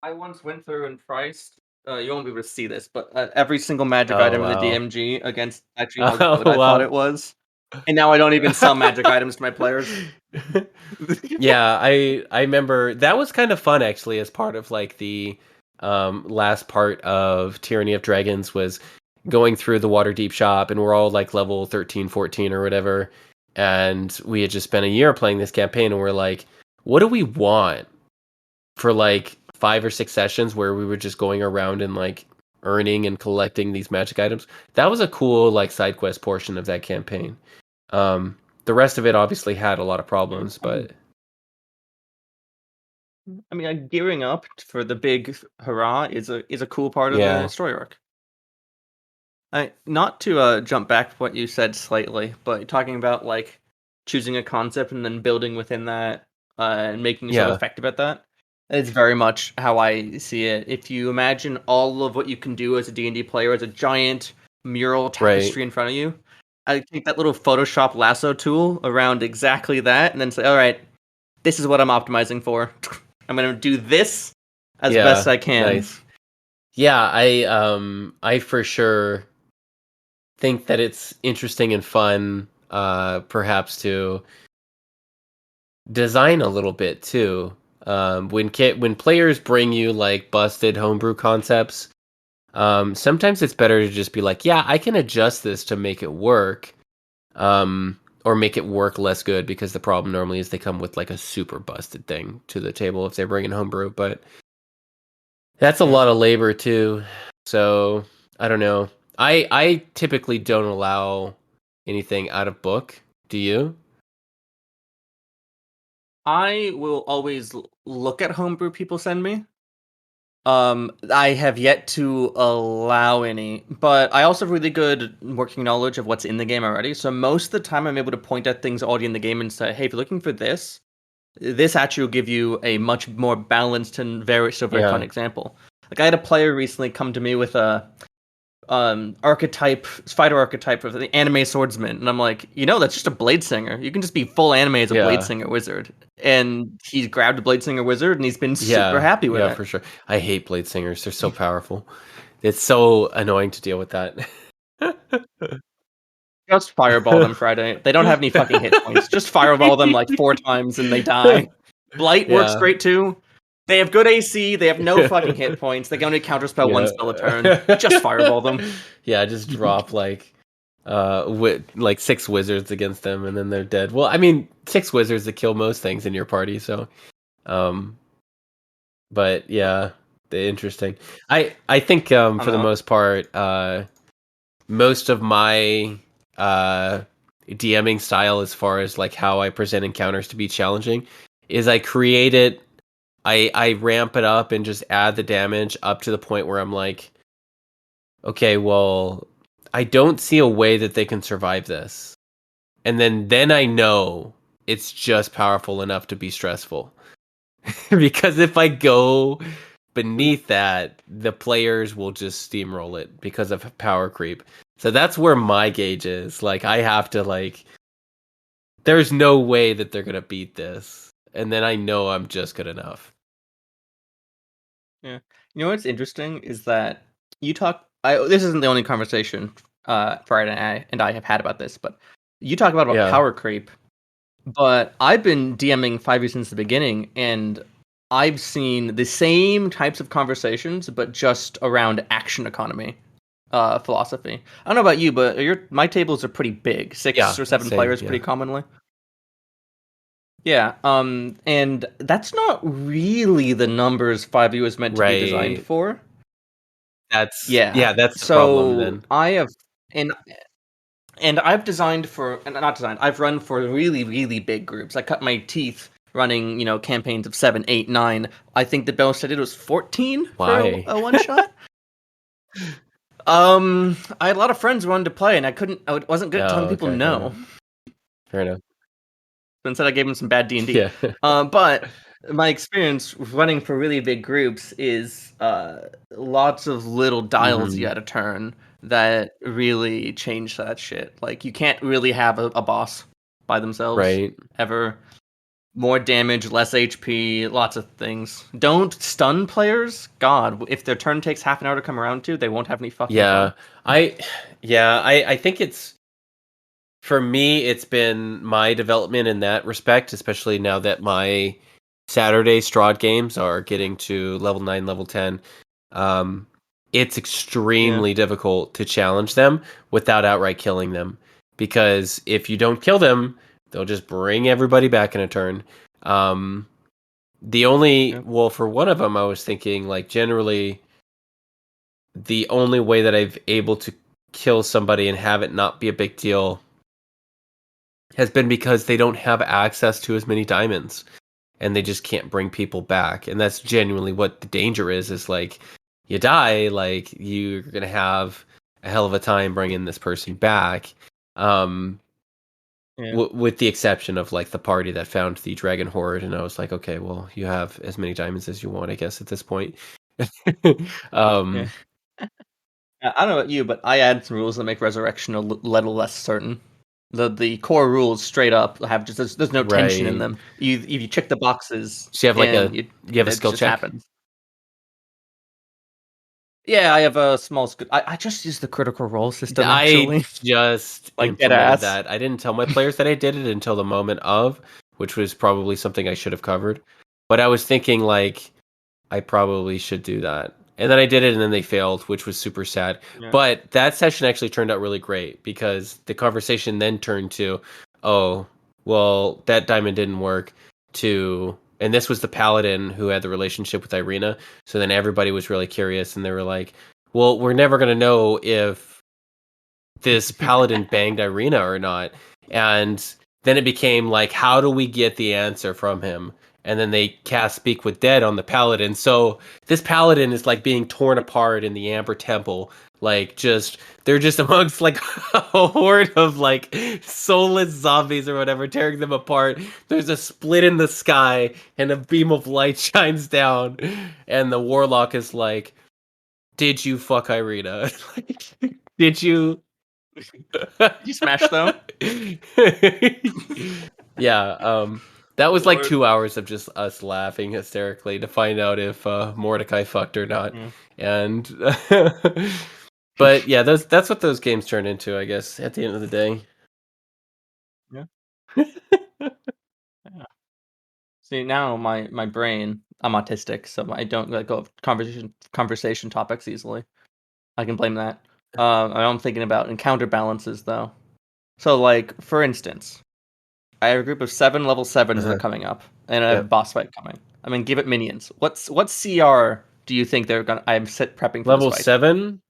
I once went through and priced. You won't be able to see this, but every single magic Oh item in the wow. DMG against actually how Oh good I thought wow. it was. And now I don't even sell magic items to my players. Yeah, I remember that was kind of fun actually as part of like the last part of Tyranny of Dragons was going through the Waterdeep shop and we're all like level 13, 14 or whatever, and we had just spent a year playing this campaign and we're like, what do we want for like 5 or 6 sessions where we were just going around and like earning and collecting these magic items. That was a cool like side quest portion of that campaign. The rest of it obviously had a lot of problems, but I mean, gearing up for the big hurrah is a cool part of the Yeah. story arc. I not to jump back to what you said slightly, but talking about like choosing a concept and then building within that and making yourself Yeah. effective at that. It's very much how I see it. If you imagine all of what you can do as a D&D player as a giant mural Right. tapestry in front of you, I take that little Photoshop lasso tool around exactly that and then say, all right, this is what I'm optimizing for. I'm going to do this as best Yeah. I can. Nice. Yeah, I for sure think that it's interesting and fun, perhaps to design a little bit too. When players bring you like busted homebrew concepts, sometimes it's better to just be like, yeah, I can adjust this to make it work, or make it work less good because the problem normally is they come with like a super busted thing to the table if they're bringing homebrew, but that's a Yeah. lot of labor too. So I don't know. I typically don't allow anything out of book. Do you? I will always look at homebrew people send me. I have yet to allow any, but I also have really good working knowledge of what's in the game already. So most of the time, I'm able to point at things already in the game and say, "Hey, if you're looking for this, this actually will give you a much more balanced and very fun Yeah. example." Like I had a player recently come to me with a archetype fighter archetype of the anime swordsman, and I'm like, that's just a blade singer. You can just be full anime as a blade Yeah. singer wizard. And he's grabbed a blade singer wizard and he's been super Yeah. happy with Yeah, it. for sure. I hate blade singers. They're so powerful. It's so annoying to deal with that. Just fireball them Friday. They don't have any fucking hit points. Just fireball them like 4 times and they die. Blight works Yeah. great too. They have good AC, they have no fucking hit points, they can only counterspell one Yeah. spell a turn. Just fireball them. Yeah, just drop like like 6 wizards against them and then they're dead. Well, I mean, 6 wizards that kill most things in your party, so um but yeah, interesting. I think I for don't the know. most part most of my uh DMing style as far as like how I present encounters to be challenging is I create it, I ramp it up and just add the damage up to the point where I'm like, okay, well, I don't see a way that they can survive this. And then I know it's just powerful enough to be stressful. Because if I go beneath that, the players will just steamroll it because of power creep. So that's where my gauge is. Like I have to like there's no way that they're going to beat this. And then I know I'm just good enough. Yeah. You know what's interesting is that you talk. This isn't the only conversation Friday and I have had about this, but you talk about Yeah. power creep. But I've been DMing 5 years since the beginning, and I've seen the same types of conversations, but just around action economy philosophy. I don't know about you, but my tables are pretty big, six Yeah, or seven same, players, yeah. pretty commonly. Yeah, and that's not really the numbers 5e was meant to be designed Right. for. That's Yeah, yeah, that's the problem so then. I have, and I've designed for, and not designed, I've run for really, really big groups. I cut my teeth running, campaigns of 7, 8, 9. I think the most I did was 14 for Why? a one shot. I had a lot of friends who wanted to play, and I wasn't good at telling Oh, people okay, yeah. no. Fair enough. So instead, I gave them some bad D&D. Yeah. But my experience running for really big groups is lots of little dials you Mhm. got to turn that really change that shit. Like you can't really have a boss by themselves Right. ever. More damage, less HP, lots of things. Don't stun players. God, if their turn takes half an hour to come around to, they won't have any fucking fun. Yeah. I I think it's for me it's been my development in that respect, especially now that my Saturday Strahd games are getting to level 9, level 10. Um it's Yeah, extremely difficult to challenge them without outright killing them because if you don't kill them, they'll just bring everybody back in a turn. Um yeah, well, for one of them I was thinking like generally the only way that I've able to kill somebody and have it not be a big deal has been because they don't have access to as many diamonds. and they just can't bring people back. And that's genuinely what the danger is like you die, like you're going to have a hell of a time bringing this person back. Yeah. With the exception of like the party that found the dragon horde, and I was like, okay, well, you have as many diamonds as you want, I guess, at this point. Yeah. I don't know about you, but I add some rules that make resurrection a little less certain. The core rules straight up have just there's no tension in Right. them. You check the boxes So you have like and you have a it skill just check? happens. Yeah, I have a small. I just use the critical role system I actually, just like dead implemented ass. that. I didn't tell my players that I did it until the moment of, which was probably something I should have covered. But I was thinking like I probably should do that. And then I did it and then they failed, which was super sad. Yeah. But that session actually turned out really great because the conversation then turned to, oh, well, that diamond didn't work to, and this was the paladin who had the relationship with Irina. So then everybody was really curious and they were like, well, we're never going to know if this paladin banged Irina or not. And then it became like, how do we get the answer from him? And then they cast Speak with Dead on the paladin. So this paladin is like being torn apart in the Amber Temple. Like they're just amongst like a horde of like soulless zombies or whatever, tearing them apart. There's a split in the sky and a beam of light shines down. And the warlock is like, did you fuck Irina? Like, did you Did you smash though? yeah, that was like Lord. 2 hours of just us laughing hysterically to find out if Mordecai fucked or not. Yeah. And but yeah, that's what those games turn into, I guess, at the end of the day. Yeah. Yeah. See now my brain. I'm autistic, so I don't let go of conversation topics easily. I can blame that. I'm thinking about encounter balances though. So like for instance, I have a group of 7 level 7s that are Uh-huh. coming up, and I have a Yep. boss fight coming. I mean, give it minions. What CR do you think they're gonna? I'm set prepping for this Level fight. 7,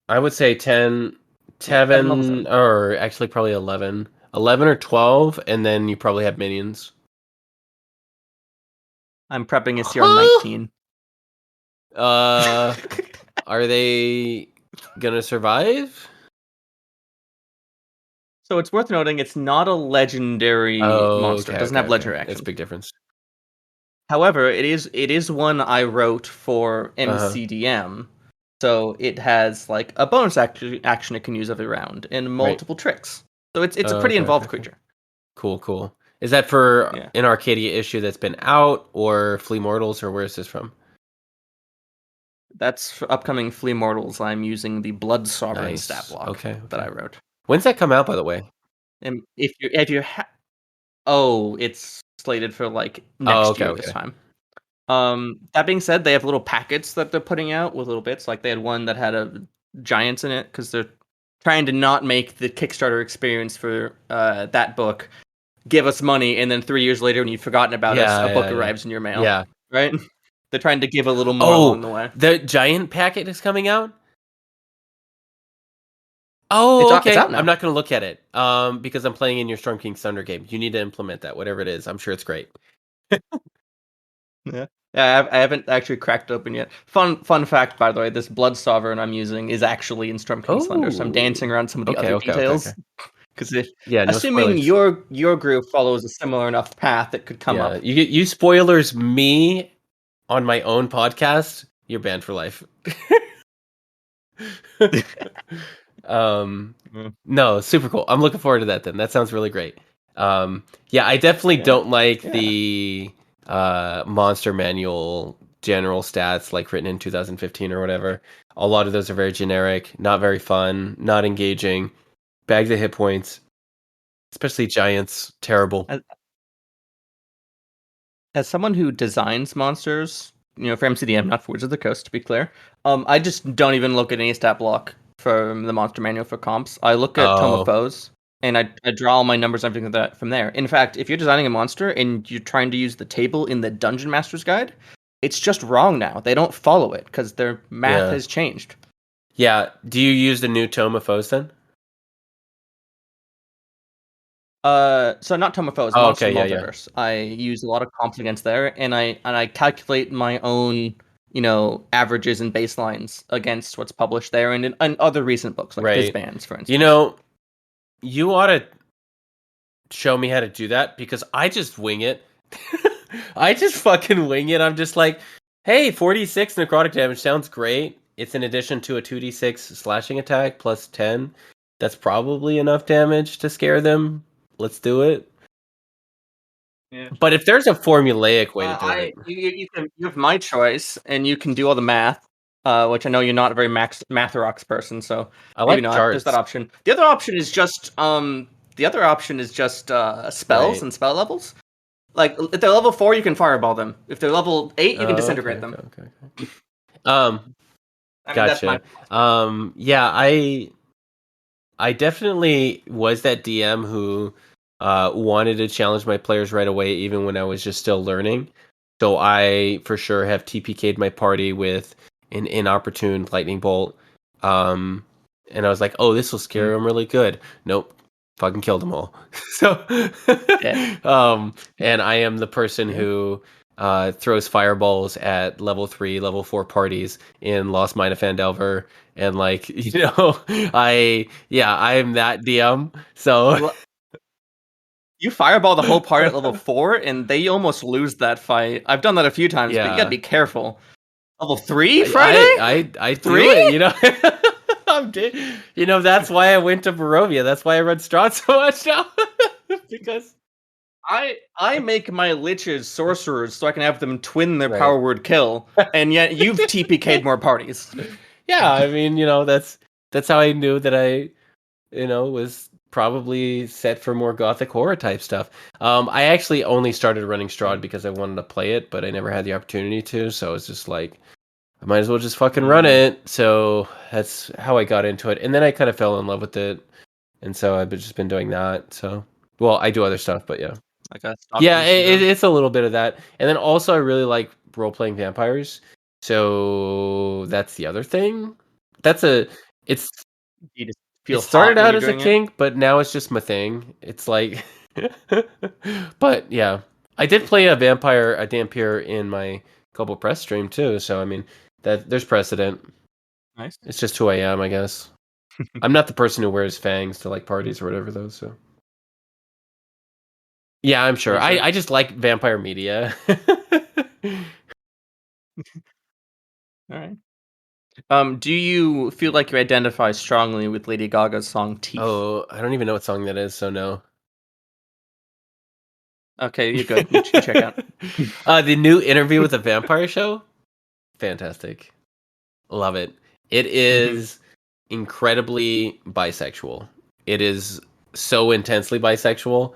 I would say 10, Yeah, 7 level 10, 7. or actually probably 11. 11 or 12, and then you probably have minions. I'm prepping a CR Huh? 19. Uh, are they gonna survive? So it's worth noting it's not a legendary Oh, monster. It okay, doesn't okay, have okay. legendary It's a action. big difference. However, it is one I wrote for Uh-huh. MCDM. So it has like a bonus action it can use every round and Right. multiple tricks. So it's a Oh, pretty okay, okay, involved okay. creature. Cool, cool. Is that for Yeah. an Arcadia issue that's been out, or Flea Mortals, or where is this from? That's for upcoming Flea Mortals. I'm using the Blood Sovereign stat Nice. block Okay, that okay. I wrote. When's that come out, by the way? And oh, it's slated for like Oh, next okay, year this okay. time. That being said, they have little packets that they're putting out with little bits. Like they had one that had a giants in it because they're trying to not make the Kickstarter experience for that book give us money, and then 3 years later, when you've forgotten about us, Yeah, a book yeah, yeah. arrives in your mail. Yeah. Right? They're trying to give a little more along Oh, the way. the giant packet is coming out? It's Oh, out. It's okay. out I'm now. not gonna look at it. Because I'm playing in your Storm King's Thunder game. You need to implement that, whatever it is. I'm sure it's great. Yeah. Yeah, I haven't actually cracked it open yet. Fun fact, by the way, this Blood Sovereign I'm using is actually in Storm King's Thunder, so I'm Oh. dancing around some of the Okay, other okay, okay, okay. details. Because if Yeah, no assuming spoilers. your group follows a similar enough path, it could come Yeah, up. you spoilers me on my own podcast, you're banned for life. um, Mm. no, super cool. I'm looking forward to that then. That sounds really great. Yeah, I definitely Yeah. don't like Yeah. the monster manual general stats like written in 2015 or whatever. A lot of those are very generic, not very fun, not engaging. Bag the hit points, especially giants, terrible. As, as someone who designs monsters, for MCDM, not for Wizards of the Coast, to be clear, I just don't even look at any stat block from the monster manual for comps. I look at Tome of Oh, Foes, and I draw all my numbers and everything like that from there. In fact, if you're designing a monster and you're trying to use the table in the Dungeon Master's Guide, it's just wrong now. They don't follow it because their math yeah. has changed. Yeah. Do you use the new Tome of Foes then? So not Tomofo, it's Oh, Monster okay, yeah, yeah. Multiverse. I use a lot of comps against there, and I calculate my own, averages and baselines against what's published there, and other recent books like Right. Fizbands, for instance. You know, you ought to show me how to do that because I just wing it. I just fucking wing it. I'm just like, hey, 46 necrotic damage sounds great. It's in addition to a 2d6 slashing attack plus 10. That's probably enough damage to scare them. Let's do it. Yeah. But if there's a formulaic way to do I it, you have my choice, and you can do all the math, which I know you're not a very matherox person, so I maybe like not. There's that charts. option. The other option is just spells Right. and spell levels. Like if they're level 4, you can fireball them. If they're level 8, you can Oh, okay, disintegrate okay, them. okay. Um, I mean, that's my gotcha. Yeah, I definitely was that DM who wanted to challenge my players right away, even when I was just still learning. So I for sure have TPK'd my party with an inopportune lightning bolt. Um, and I was like, oh, this will scare them really good. Nope. Fucking killed them all. So, yeah. and I am the person Yeah. who throws fireballs at level 3, level 4 parties in Lost Mine of Phandelver. And like, I'm that DM. So You fireball the whole party at level 4, and they almost lose that fight. I've done that a few times, but you gotta yeah, be careful. Level 3 I I Friday? I, I do 3? it. That's why I went to Barovia. That's why I read Strahd so much now. Because I make my liches sorcerers so I can have them twin their right. power word kill, and yet you've TPK'd more parties. Yeah, I mean, that's how I knew that I, was probably set for more gothic horror type stuff. I actually only started running Strahd because I wanted to play it, but I never had the opportunity to, so it's just like I might as well just fucking run Mm, it. So that's how I got into it. And then I kind of fell in love with it. And so I've just been doing that. So, well, I do other stuff, but yeah. like a Yeah, Stockholm syndrome. it's a little bit of that. And then also, I really like role playing vampires. So that's the other thing. That's a, it's, You just it feel started hot when out you're as a doing it. kink, but now it's just my thing. It's like, but yeah, I did play a vampire, a Dampier in my Global Press stream too. So, I mean, that there's precedent. Nice. It's just who I am, I guess. I'm not the person who wears fangs to like parties or whatever, though. So yeah, I'm sure. Very true. I just like vampire media. All right. Do you feel like you identify strongly with Lady Gaga's song "Teeth"? Oh, I don't even know what song that is, so no. Okay, you're good. You can check out. The new Interview with a Vampire show, fantastic. Love it. It Hmm. is incredibly bisexual. It is so intensely bisexual.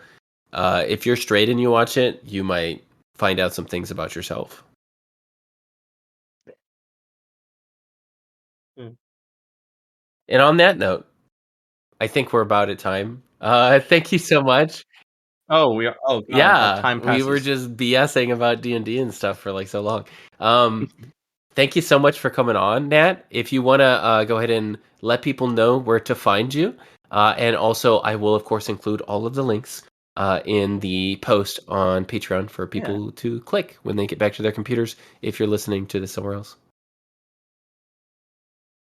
If you're straight and you watch it, you might find out some things about yourself. Mm. And on that note, I think we're about at time. Thank you so much. Oh, we are. Oh God, how Yeah, time we were passes. just BSing about D&D and stuff for like so long. Um, Thank you so much for coming on, Nat. If you want to go ahead and let people know where to find you, and also I will of course include all of the links in the post on Patreon for Yeah. people to click when they get back to their computers. If you're listening to this somewhere else.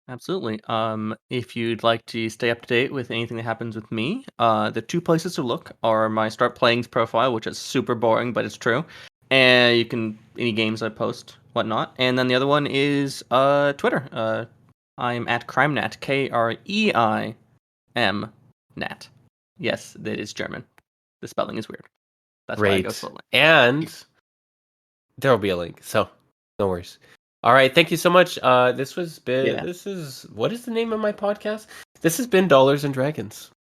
Absolutely. If you'd like to stay up to date with anything that happens with me, the two places to look are my Start Playing's profile, which is super boring, but it's true. And you can any games I post, whatnot. And then the other one is Twitter. I'm at Kreiman, Kreim Nat. Yes, that is German. The spelling is weird. That's why I go Great, slowly. and there will be a link, so no worries. All right, thank you so much. Yeah. This is what is the name of my podcast? This has been Dollars and Dragons.